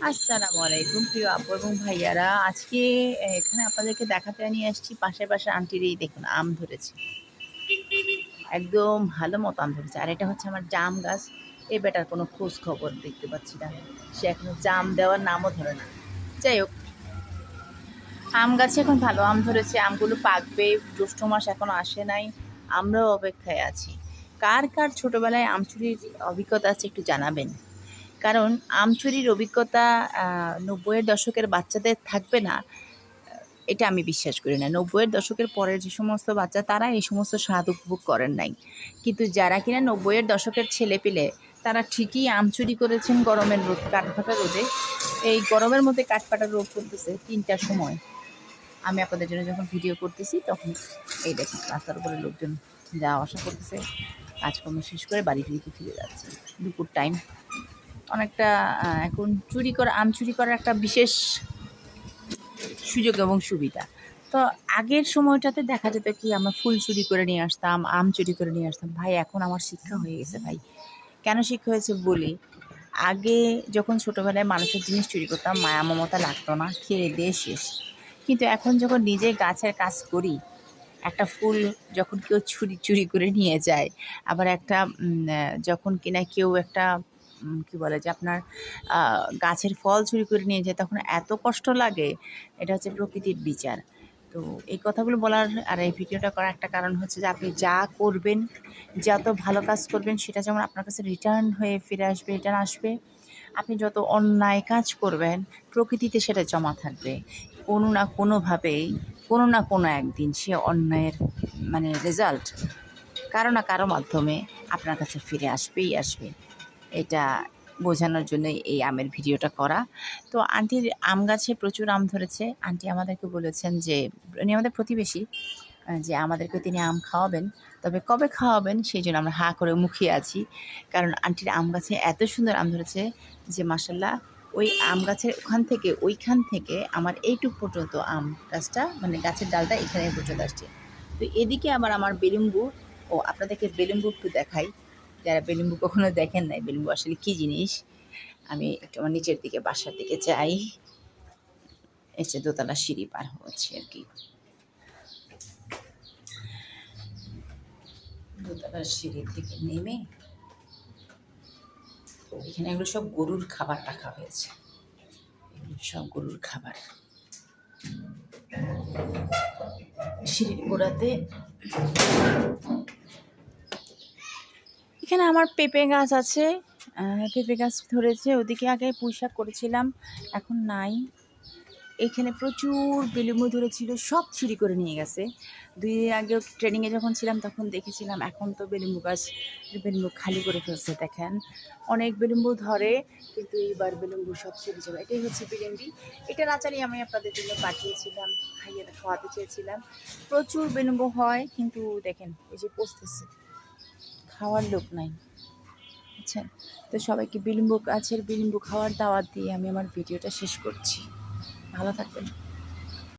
আসসালামু আলাইকুম প্রিয় আপু এবং ভাইয়ারা। আজকে এখানে আপনাদেরকে দেখাতে নিয়ে আসছি পাশের আন্টির এই দেখুন আম ধরেছে, একদম ভালো মতো আম ধরেছে। আর এটা হচ্ছে আমার জাম গাছ। এই বেটার কোনো খোঁজ খবর দেখতে পাচ্ছি না, সে এখনো জাম দেওয়ার নামও ধরে না। যাই হোক, আম গাছে এখন ভালো আম ধরেছে, আমগুলো পাকবে, জ্যৈষ্ঠ মাস এখনো আসে নাই, আমরাও অপেক্ষায় আছি। কার কার ছোটবেলায় আম চুরির অভিজ্ঞতা আছে একটু জানাবেন, কারণ আম চুরির অভিজ্ঞতা ৯০-এর দশকের বাচ্চাদের থাকবে না এটা আমি বিশ্বাস করি না। ৯০-এর দশকের পরের যে সমস্ত বাচ্চা তারা এই সমস্ত স্বাদ উপভোগ করেন নাই, কিন্তু যারা কিনা ৯০-এর দশকের ছেলেপিলে তারা ঠিকই আম চুরি করেছেন গরমের রোদ, কাঠফাটা রোদে। এই গরমের মধ্যে কাঠফাটা রোদ করতেছে ৩টার সময়, আমি আপনাদের জন্য যখন ভিডিও করতেছি তখন এই দেখুন রাস্তার উপরে লোকজন যাওয়া আসা করতেছে, কাজকর্ম শেষ করে বাড়ি ফিরে যাচ্ছে। দুপুর টাইম অনেকটা এখন চুরি করা, আম চুরি করার একটা বিশেষ সুযোগ এবং সুবিধা। তো আগের সময়টাতে দেখা যেত কি আমরা ফুল চুরি করে নিয়ে আসতাম, আম চুরি করে নিয়ে আসতাম। ভাই এখন আমার শিক্ষা হয়ে গেছে ভাই। কেন শিক্ষা হয়েছে বলি, আগে যখন ছোটোবেলায় মানুষের জিনিস চুরি করতাম মায়া মমতা লাগতো না, খেয়ে দিয়ে শেষ। কিন্তু এখন যখন নিজে গাছের কাজ করি, একটা ফুল যখন কেউ চুরি করে নিয়ে যায়, আবার একটা যখন কিনা কেউ একটা কি বলে যে আপনার গাছের ফল চুরি করে নিয়ে যায়, তখন এত কষ্ট লাগে। এটা হচ্ছে প্রকৃতির বিচার। তো এই কথাগুলো বলার আর এই ভিডিওটা করার একটা কারণ হচ্ছে যে আপনি যা করবেন, যত ভালো কাজ করবেন সেটা যেমন আপনার কাছে রিটার্ন হয়ে ফিরে আসবে, রিটার্ন আসবে। আপনি যত অন্যায় কাজ করবেন প্রকৃতিতে সেটা জমা থাকবে, কোনো না কোনোভাবেই কোনো না কোনো একদিন সে অন্যায়ের রেজাল্ট কারো না কারো মাধ্যমে আপনার কাছে ফিরে আসবেই আসবে। এটা বোঝানোর জন্য এই আমের ভিডিওটা করা। তো আন্টির আম গাছে প্রচুর আম ধরেছে। আন্টি আমাদেরকে বলেছেন যে উনি আমাদের প্রতিবেশী, যে আমাদেরকে তিনি আম খাওয়াবেন, তবে কবে খাওয়াবেন সেই জন্য আমরা হাঁ করে মুখিয়ে আছি। কারণ আন্টির আম গাছে এত সুন্দর আম ধরেছে যে মাশাল্লাহ, ওই আম গাছের ওইখান থেকে আমার এইটুক পর্যন্ত আম গাছটা গাছের ডালটা এখানে পর্যন্ত আসছে। তো এদিকে আবার আমার বেলুম্বু, ও আপনাদেরকে বেলুম্বু একটু দেখাই, যারা বেলুম্বু কখনো দেখেন নাই বেলুম্বু আসলে কী জিনিস। আমি একটু আমার নিচের দিকে বাসার দিকে যাই, এসে দোতলা সিঁড়ি পার হচ্ছে আর কি। দোতলার সিঁড়ি থেকে নেমে এখানে এগুলো সব গরুর খাবার রাখা হয়েছে, এগুলো সব গরুর খাবার। সিঁড়ির গোড়াতে এখানে আমার পেঁপে গাছ আছে, পেঁপে গাছ ধরেছে। ওদিকে আগে পুঁইশাক করেছিলাম, এখন নাই। এখানে প্রচুর বেলুমু ধরেছিল, সব চুরি করে নিয়ে গেছে। 2 দিন আগেও ট্রেনিংয়ে যখন ছিলাম তখন দেখেছিলাম। এখন তো বেলুম্বু গাছ বেলুম্বু খালি করে ফেলছে দেখেন। অনেক বেলুম্বু ধরে, কিন্তু এইবার বেলুম্বু সব চুরি যাবে। এটাই হচ্ছে বিরিঙ্গি। এটা নাচারি আমি আপনাদের জন্য পাঠিয়েছিলাম, খাইয়ে খাওয়াতে চেয়েছিলাম। প্রচুর বেলুম্বু হয়, কিন্তু দেখেন এই যে পচতেছে, খাওয়ার লোক নাই, বুঝছেন। তো সবাইকে বিলুম্বু গাছের বিলুম্বু খাওয়ার দাওয়াত দিয়ে আমি আমার ভিডিওটা শেষ করছি। ভালো থাকবেন।